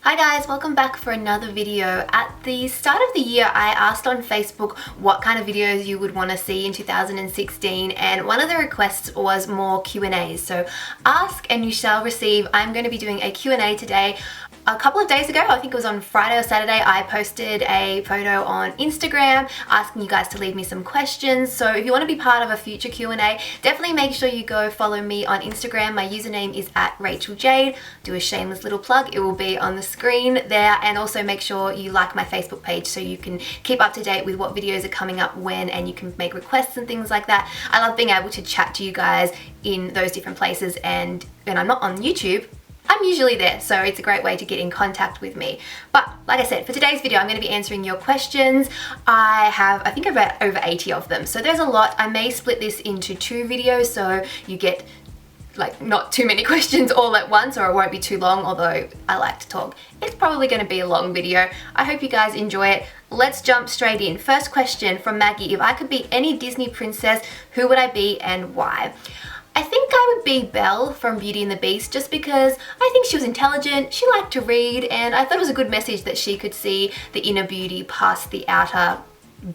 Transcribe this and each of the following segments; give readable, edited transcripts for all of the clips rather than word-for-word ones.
Hi guys, welcome back for another video. At the start of the year, I asked on Facebook what kind of videos you would want to see in 2016, and one of the requests was more Q&As. So ask and you shall receive. I'm going to be doing a Q&A today. A couple of days ago, I think it was on Friday or Saturday, I posted a photo on Instagram asking you guys to leave me some questions. So if you want to be part of a future Q&A, definitely make sure you go follow me on Instagram. My username is @RachelJade. Do a shameless little plug. It will be on the screen there, and also make sure you like my Facebook page so you can keep up to date with what videos are coming up when, and you can make requests and things like that. I love being able to chat to you guys in those different places, and when I'm not on YouTube, I'm usually there, so it's a great way to get in contact with me. But like I said, for today's video, I'm going to be answering your questions. I think about over 80 of them, so there's a lot. I may split this into 2 videos so you get like not too many questions all at once, or it won't be too long, although I like to talk. It's probably going to be a long video. I hope you guys enjoy it. Let's jump straight in. First question from Maggie: if I could be any Disney princess, who would I be and why? I think I would be Belle from Beauty and the Beast, just because I think she was intelligent, she liked to read, and I thought it was a good message that she could see the inner beauty past the outer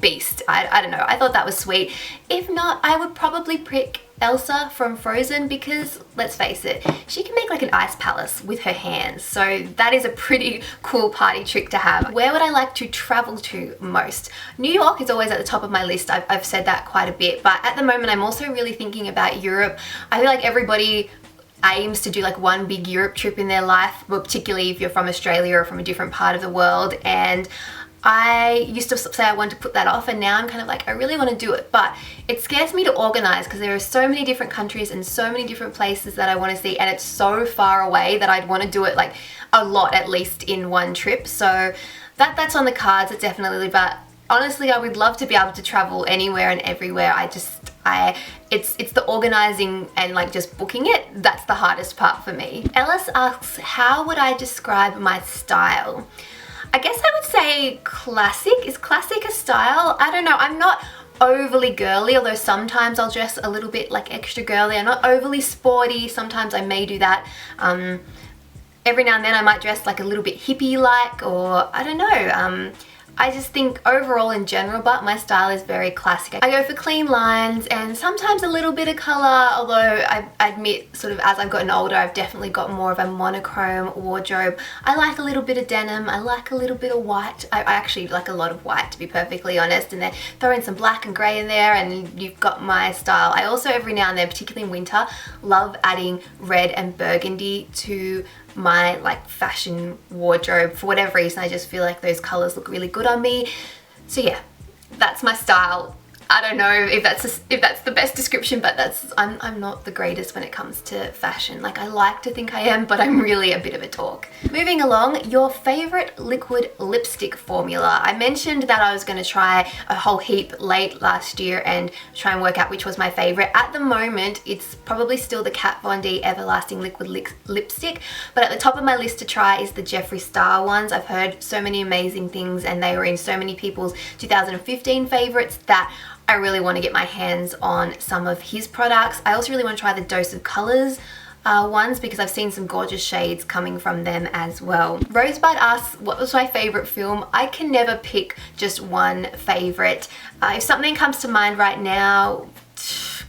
beast. I don't know, I thought that was sweet. If not, I would probably pick Elsa from Frozen, because let's face it, she can make like an ice palace with her hands, so that is a pretty cool party trick to have. Where would I like to travel to most? New York is always at the top of my list. I've said that quite a bit, but at the moment I'm also really thinking about Europe. I feel like everybody aims to do like one big Europe trip in their life, well, particularly if you're from Australia or from a different part of the world, and I used to say I wanted to put that off, and now I'm kind of like, I really want to do it, but it scares me to organize because there are so many different countries and so many different places that I want to see, and it's so far away that I'd want to do it like a lot, at least in one trip. So that's on the cards, it's definitely, but honestly I would love to be able to travel anywhere and everywhere. It's the organizing and like just booking it, that's the hardest part for me. Ellis asks, how would I describe my style? I guess I would say classic. Is classic a style? I don't know. I'm not overly girly, although sometimes I'll dress a little bit like extra girly. I'm not overly sporty. Sometimes I may do that. Every now and then I might dress like a little bit hippie-like, or I don't know. I just think overall in general, but my style is very classic. I go for clean lines and sometimes a little bit of color, although I admit sort of as I've gotten older, I've definitely got more of a monochrome wardrobe. I like a little bit of denim, I like a little bit of white. I actually like a lot of white, to be perfectly honest, and then throw in some black and grey in there and you've got my style. I also every now and then, particularly in winter, love adding red and burgundy to my like fashion wardrobe. For whatever reason, I just feel like those colors look really good on me. So yeah, that's my style. I don't know if that's the best description, but I'm not the greatest when it comes to fashion. Like, I like to think I am, but I'm really a bit of a dork. Moving along, your favorite liquid lipstick formula. I mentioned that I was going to try a whole heap late last year and try and work out which was my favorite. At the moment, it's probably still the Kat Von D Everlasting Liquid Lipstick, but at the top of my list to try is the Jeffree Star ones. I've heard so many amazing things, and they were in so many people's 2015 favorites that I really want to get my hands on some of his products. I also really want to try the Dose of Colors ones, because I've seen some gorgeous shades coming from them as well. Rosebud asks, what was my favorite film? I can never pick just one favorite. If something comes to mind right now,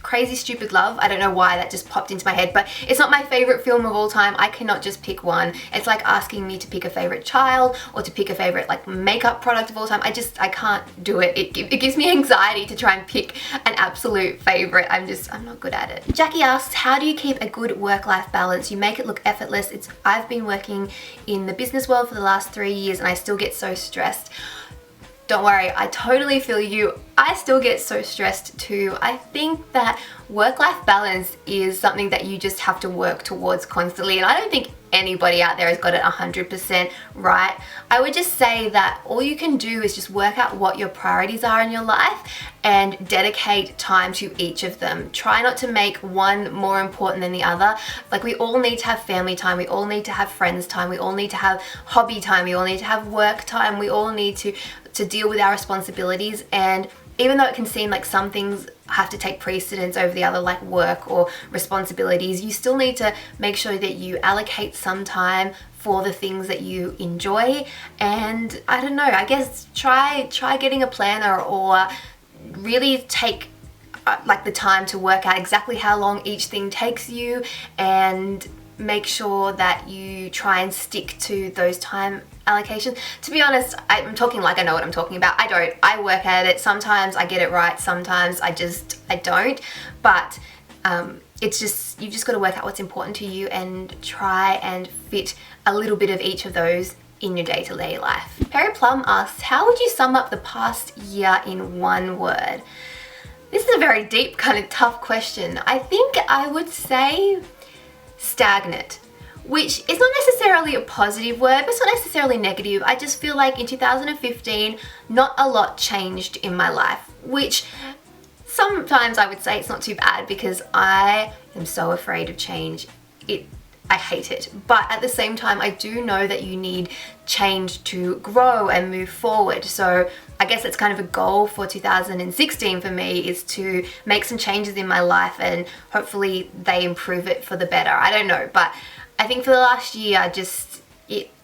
Crazy Stupid Love. I don't know why that just popped into my head, but it's not my favorite film of all time. I cannot just pick one. It's like asking me to pick a favorite child or to pick a favorite like makeup product of all time. I can't do it. It gives me anxiety to try and pick an absolute favorite. I'm not good at it. Jackie asks, how do you keep a good work-life balance? You make it look effortless. I've been working in the business world for the last 3 years and I still get so stressed. Don't worry, I totally feel you. I still get so stressed too. I think that work-life balance is something that you just have to work towards constantly, and I don't think anybody out there has got it 100% right. I would just say that all you can do is just work out what your priorities are in your life and dedicate time to each of them. Try not to make one more important than the other. Like, we all need to have family time, we all need to have friends time, we all need to have hobby time, we all need to have work time, we all need to deal with our responsibilities, and even though it can seem like some things have to take precedence over the other, like work or responsibilities, you still need to make sure that you allocate some time for the things that you enjoy. And I don't know, I guess try getting a planner, or really take like the time to work out exactly how long each thing takes you, and make sure that you try and stick to those time allocations. To be honest, I'm talking like I know what I'm talking about. I don't. I work at it. Sometimes I get it right, sometimes I don't. But it's just, you've just got to work out what's important to you and try and fit a little bit of each of those in your day-to-day life. Perry Plum asks, how would you sum up the past year in one word? This is a very deep, kind of tough question. I think I would say stagnant, which is not necessarily a positive word, but it's not necessarily negative. I just feel like in 2015, not a lot changed in my life, which sometimes I would say it's not too bad, because I am so afraid of change. I hate it. But at the same time, I do know that you need change to grow and move forward. So I guess it's kind of a goal for 2016 for me, is to make some changes in my life, and hopefully they improve it for the better. I don't know, but I think for the last year,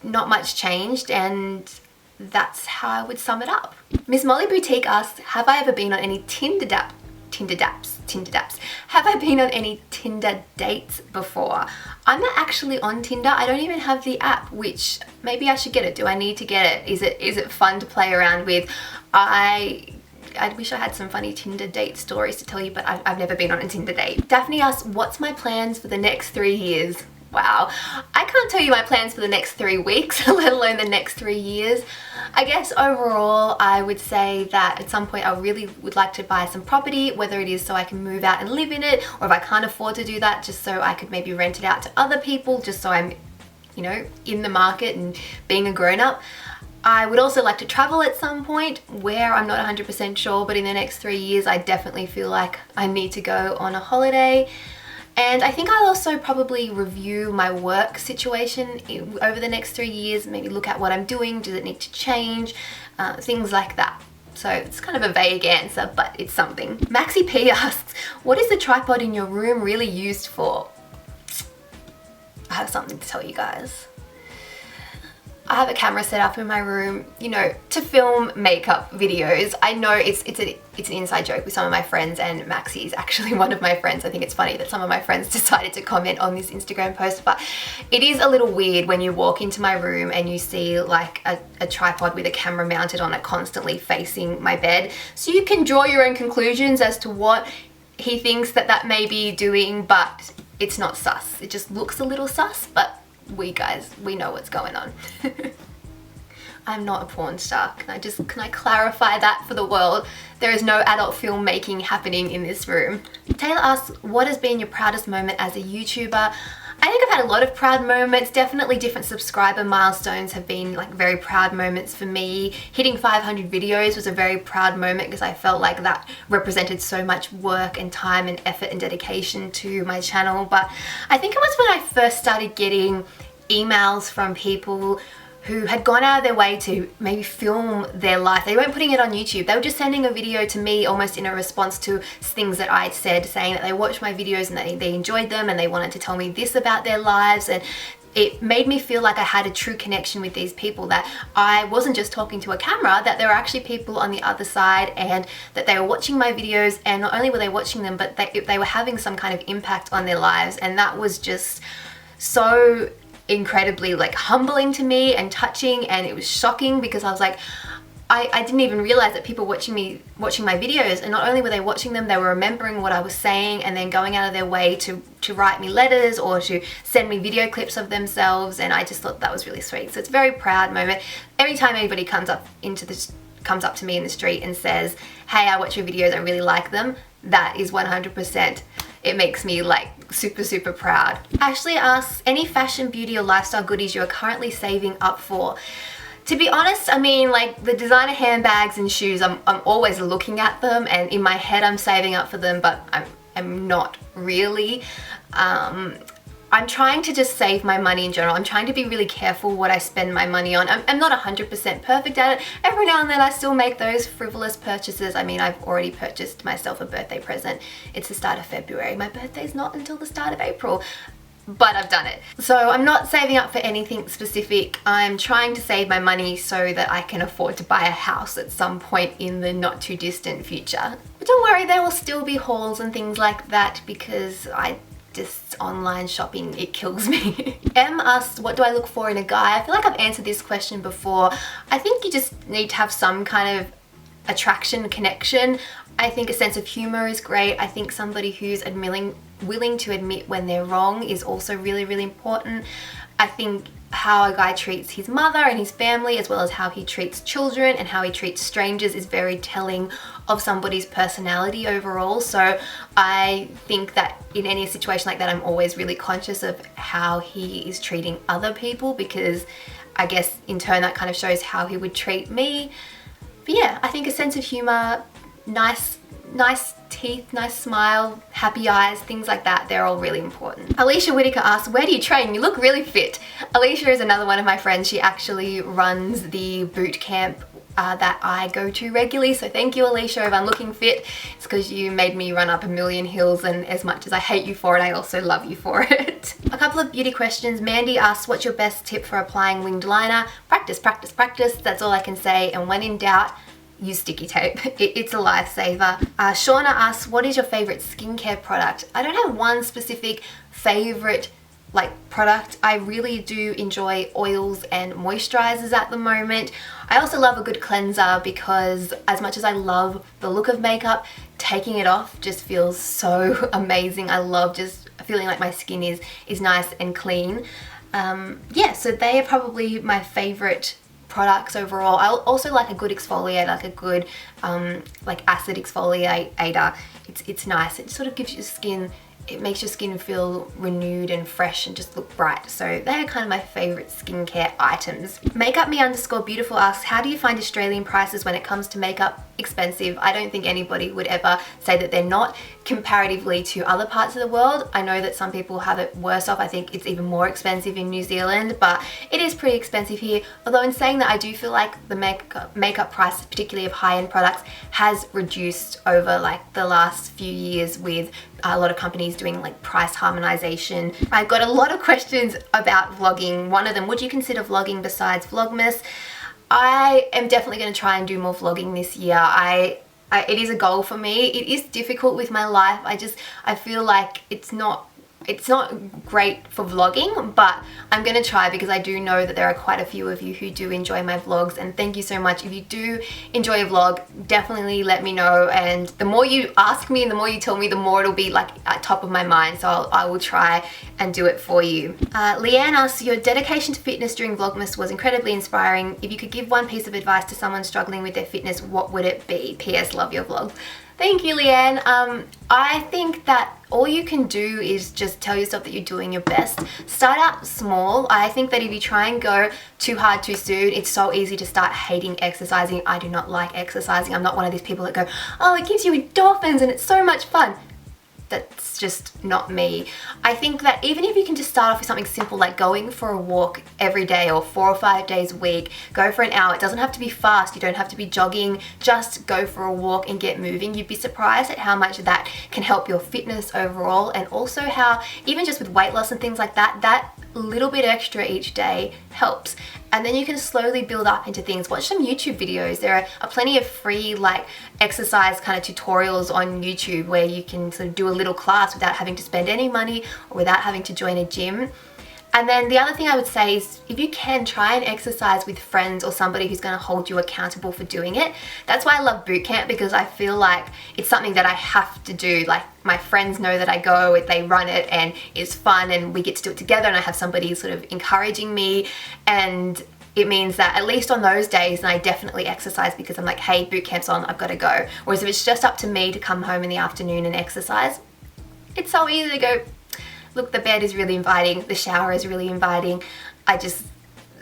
not much changed, and that's how I would sum it up. Miss Molly Boutique asks, have I ever been on any Tinder daps? Have I been on any Tinder dates before? I'm not actually on Tinder. I don't even have the app, which maybe I should get it. Do I need to get it? Is it fun to play around with? I wish I had some funny Tinder date stories to tell you, but I've never been on a Tinder date. Daphne asks, what's my plans for the next 3 years? Wow, I can't tell you my plans for the next 3 weeks, let alone the next 3 years. I guess overall, I would say that at some point I really would like to buy some property, whether it is so I can move out and live in it, or if I can't afford to do that, just so I could maybe rent it out to other people, just so I'm, you know, in the market and being a grown-up. I would also like to travel at some point, where I'm not 100% sure, but in the next 3 years, I definitely feel like I need to go on a holiday. And I think I'll also probably review my work situation over the next 3 years, maybe look at what I'm doing, does it need to change, things like that. So it's kind of a vague answer, but it's something. Maxi P asks, what is the tripod in your room really used for? I have something to tell you guys. I have a camera set up in my room, you know, to film makeup videos. I know it's an inside joke with some of my friends, and Maxi is actually one of my friends. I think it's funny that some of my friends decided to comment on this Instagram post, but it is a little weird when you walk into my room and you see like a tripod with a camera mounted on it constantly facing my bed. So you can draw your own conclusions as to what he thinks that may be doing, but it's not sus. It just looks a little sus, but we know what's going on. I'm not a porn star. Can I clarify that for the world? There is no adult filmmaking happening in this room. Taylor asks, what has been your proudest moment as a YouTuber? I think I've had a lot of proud moments. Definitely different subscriber milestones have been like very proud moments for me. Hitting 500 videos was a very proud moment, because I felt like that represented so much work and time and effort and dedication to my channel. But I think it was when I first started getting emails from people who had gone out of their way to maybe film their life. They weren't putting it on YouTube. They were just sending a video to me almost in a response to things that I'd said, saying that they watched my videos and they enjoyed them and they wanted to tell me this about their lives. And it made me feel like I had a true connection with these people, that I wasn't just talking to a camera, that there were actually people on the other side, and that they were watching my videos, and not only were they watching them, but they were having some kind of impact on their lives. And that was just so incredibly like humbling to me and touching, and it was shocking, because I was like, I didn't even realize that people watching my videos, and not only were they watching them, they were remembering what I was saying and then going out of their way to write me letters or to send me video clips of themselves. And I just thought that was really sweet. So it's a very proud moment. Every time anybody comes up to me in the street and says, hey, I watch your videos, I really like them, that is 100%. It makes me like super proud. Ashley asks, any fashion, beauty or lifestyle goodies you are currently saving up for? To be honest, I mean, like the designer handbags and shoes, I'm always looking at them, and in my head I'm saving up for them, but I'm not really. I I'm trying to just save my money in general. I'm trying to be really careful what I spend my money on. I'm not 100% perfect at it. Every now and then I still make those frivolous purchases. I mean, I've already purchased myself a birthday present. It's the start of February. My birthday's not until the start of April, but I've done it. So I'm not saving up for anything specific. I'm trying to save my money so that I can afford to buy a house at some point in the not too distant future. But don't worry, there will still be hauls and things like that because just online shopping, it kills me. Em asked, what do I look for in a guy? I feel like I've answered this question before. I think you just need to have some kind of attraction, connection. I think a sense of humor is great. I think somebody who's willing to admit when they're wrong is also really, really important. I think how a guy treats his mother and his family, as well as how he treats children and how he treats strangers, is very telling of somebody's personality overall. So I think that in any situation like that, I'm always really conscious of how he is treating other people, because I guess in turn that kind of shows how he would treat me. But yeah, I think a sense of humor, nice teeth, nice smile, happy eyes, things like that, they're all really important. Alicia Whitaker asks, where do you train? You look really fit. Alicia is another one of my friends. She actually runs the boot camp that I go to regularly. So thank you, Alicia. If I'm looking fit, it's because you made me run up a million hills, and as much as I hate you for it, I also love you for it. A couple of beauty questions. Mandy asks, what's your best tip for applying winged liner? Practice, practice, practice. That's all I can say. And when in doubt, use sticky tape. It's a lifesaver. Shauna asks, what is your favorite skincare product? I don't have one specific favorite product. I really do enjoy oils and moisturizers at the moment. I also love a good cleanser because as much as I love the look of makeup, taking it off just feels so amazing. I love just feeling like my skin is nice and clean. Yeah, so they are probably my favorite products overall. I also like a good exfoliator, like a good acid exfoliator. It's nice. It sort of gives your skin, it makes your skin feel renewed and fresh and just look bright. So they're kind of my favorite skincare items. MakeupMe_beautiful asks, how do you find Australian prices when it comes to makeup? Expensive. I don't think anybody would ever say that they're not. Comparatively to other parts of the world, I know that some people have it worse off. I think it's even more expensive in New Zealand, but it is pretty expensive here. Although in saying that, I do feel like the makeup prices, particularly of high-end products, has reduced over the last few years with a lot of companies doing price harmonization. I got a lot of questions about vlogging. One of them, would you consider vlogging besides Vlogmas? I am definitely going to try and do more vlogging this year. It is a goal for me. It is difficult with my life. I feel like it's not great for vlogging, but I'm gonna try because I do know that there are quite a few of you who do enjoy my vlogs, and thank you so much. If you do enjoy a vlog, definitely let me know, and the more you ask me and the more you tell me, the more it'll be at top of my mind, so I will try and do it for you. Leanne asks, your dedication to fitness during Vlogmas was incredibly inspiring. If you could give one piece of advice to someone struggling with their fitness, what would it be? P.S. Love your vlogs. Thank you, Leanne. I think that all you can do is just tell yourself that you're doing your best. Start out small. I think that if you try and go too hard too soon, it's so easy to start hating exercising. I do not like exercising. I'm not one of these people that go, oh, it gives you endorphins and it's so much fun. That's just not me. I think that even if you can just start off with something simple like going for a walk every day or 4 or 5 days a week, go for an hour. It doesn't have to be fast. You don't have to be jogging. Just go for a walk and get moving. You'd be surprised at how much that can help your fitness overall, and also how even just with weight loss and things like that, that little bit extra each day helps. And then you can slowly build up into things. Watch some YouTube videos. There are plenty of free exercise kind of tutorials on YouTube where you can sort of do a little class without having to spend any money or without having to join a gym. And then the other thing I would say is, if you can, try and exercise with friends or somebody who's going to hold you accountable for doing it. That's why I love boot camp, because I feel like it's something that I have to do. My friends know that I go, they run it, and it's fun, and we get to do it together, and I have somebody sort of encouraging me, and it means that at least on those days, and I definitely exercise because I'm like, hey, boot camp's on, I've got to go. Whereas if it's just up to me to come home in the afternoon and exercise, it's so easy to go, look, the bed is really inviting, the shower is really inviting.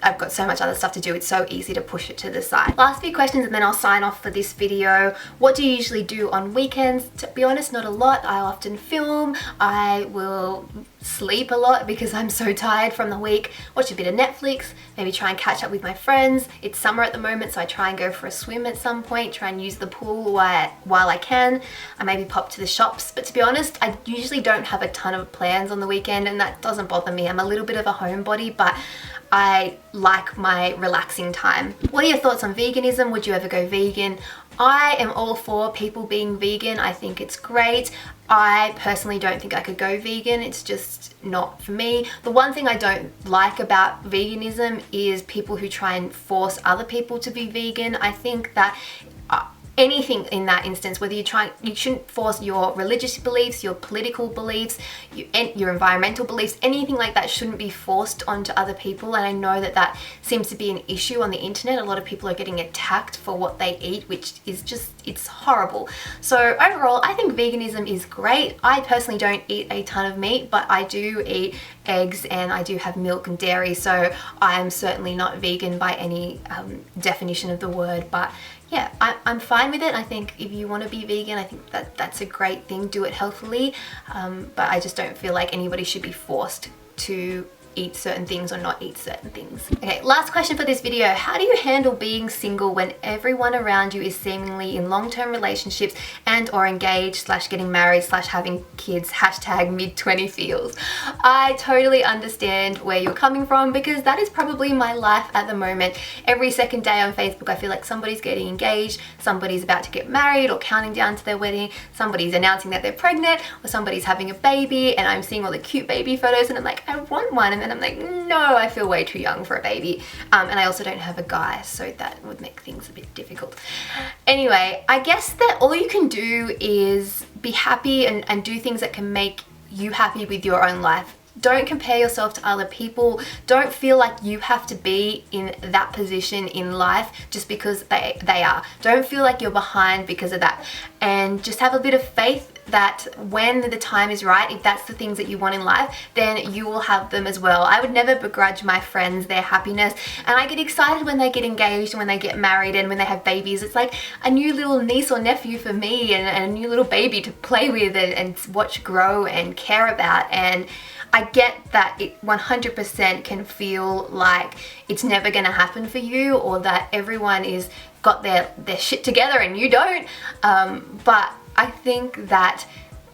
I've got so much other stuff to do, it's so easy to push it to the side. Last few questions and then I'll sign off for this video. What do you usually do on weekends? To be honest, not a lot. I often film. I will sleep a lot because I'm so tired from the week, watch a bit of Netflix, maybe try and catch up with my friends. It's summer at the moment, so I try and go for a swim at some point, try and use the pool while I can. I maybe pop to the shops, but to be honest, I usually don't have a ton of plans on the weekend, and that doesn't bother me. I'm a little bit of a homebody, but I like my relaxing time. What are your thoughts on veganism? Would you ever go vegan? I am all for people being vegan. I think it's great. I personally don't think I could go vegan. It's just not for me. The one thing I don't like about veganism is people who try and force other people to be vegan. I think that anything in that instance, whether you shouldn't force your religious beliefs, your political beliefs, your environmental beliefs, anything like that shouldn't be forced onto other people. And I know that that seems to be an issue on the internet. A lot of people are getting attacked for what they eat, which is just, it's horrible. So overall, I think veganism is great. I personally don't eat a ton of meat, but I do eat eggs and I do have milk and dairy. So I am certainly not vegan by any definition of the word, but yeah, I'm fine with it. I think if you want to be vegan, I think that's a great thing. Do it healthily, but I just don't feel like anybody should be forced to eat certain things or not eat certain things. Okay, last question for this video. How do you handle being single when everyone around you is seemingly in long-term relationships and or engaged / getting married / having kids, hashtag mid-20 feels? I totally understand where you're coming from because that is probably my life at the moment. Every second day on Facebook, I feel like somebody's getting engaged, somebody's about to get married or counting down to their wedding, somebody's announcing that they're pregnant, or somebody's having a baby, and I'm seeing all the cute baby photos and I'm like, I want one. And I'm like, no, I feel way too young for a baby. And I also don't have a guy, so that would make things a bit difficult. Anyway, I guess that all you can do is be happy and do things that can make you happy with your own life. Don't compare yourself to other people. Don't feel like you have to be in that position in life just because they are. Don't feel like you're behind because of that. And just have a bit of faith that when the time is right, if that's the things that you want in life, then you will have them as well. I would never begrudge my friends their happiness, and I get excited when they get engaged and when they get married and when they have babies. It's like a new little niece or nephew for me and a new little baby to play with and watch grow and care about. And I get that it 100% can feel like it's never going to happen for you, or that everyone is got their shit together and you don't. But I think that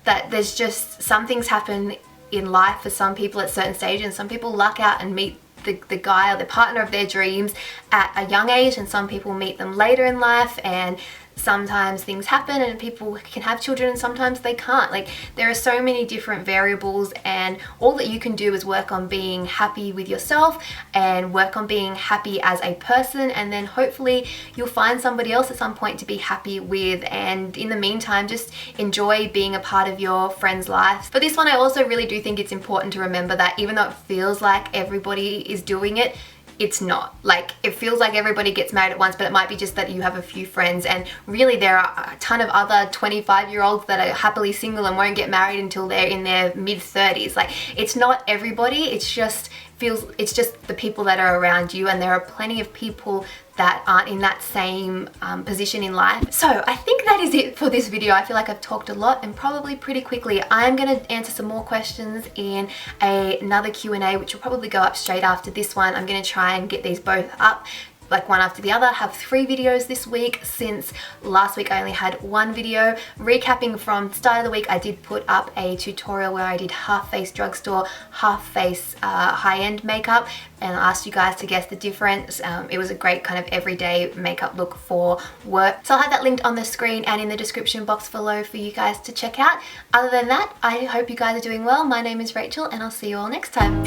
there's just some things happen in life for some people at certain stages, and some people luck out and meet the guy or the partner of their dreams at a young age, and some people meet them later in life, and sometimes things happen and people can have children and sometimes they can't. Like, there are so many different variables, and all that you can do is work on being happy with yourself and work on being happy as a person, and then hopefully you'll find somebody else at some point to be happy with. And in the meantime, just enjoy being a part of your friends' lives. For this one, I also really do think it's important to remember that even though it feels like everybody is doing it, it's not. Like, it feels like everybody gets married at once, but it might be just that you have a few friends, and really there are a ton of other 25-year-olds that are happily single and won't get married until they're in their mid-30s. Like, it's not everybody, it's just the people that are around you, and there are plenty of people that aren't in that same position in life. So I think that is it for this video. I feel like I've talked a lot and probably pretty quickly. I'm going to answer some more questions in another Q&A, which will probably go up straight after this one. I'm going to try and get these both up like one after the other. Have 3 videos this week, since last week I only had 1 video. Recapping from the start of the week, I did put up a tutorial where I did half face drugstore, half face high-end makeup, and I asked you guys to guess the difference. It was a great kind of everyday makeup look for work. So I'll have that linked on the screen and in the description box below for you guys to check out. Other than that, I hope you guys are doing well. My name is Rachel, and I'll see you all next time.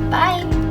Bye!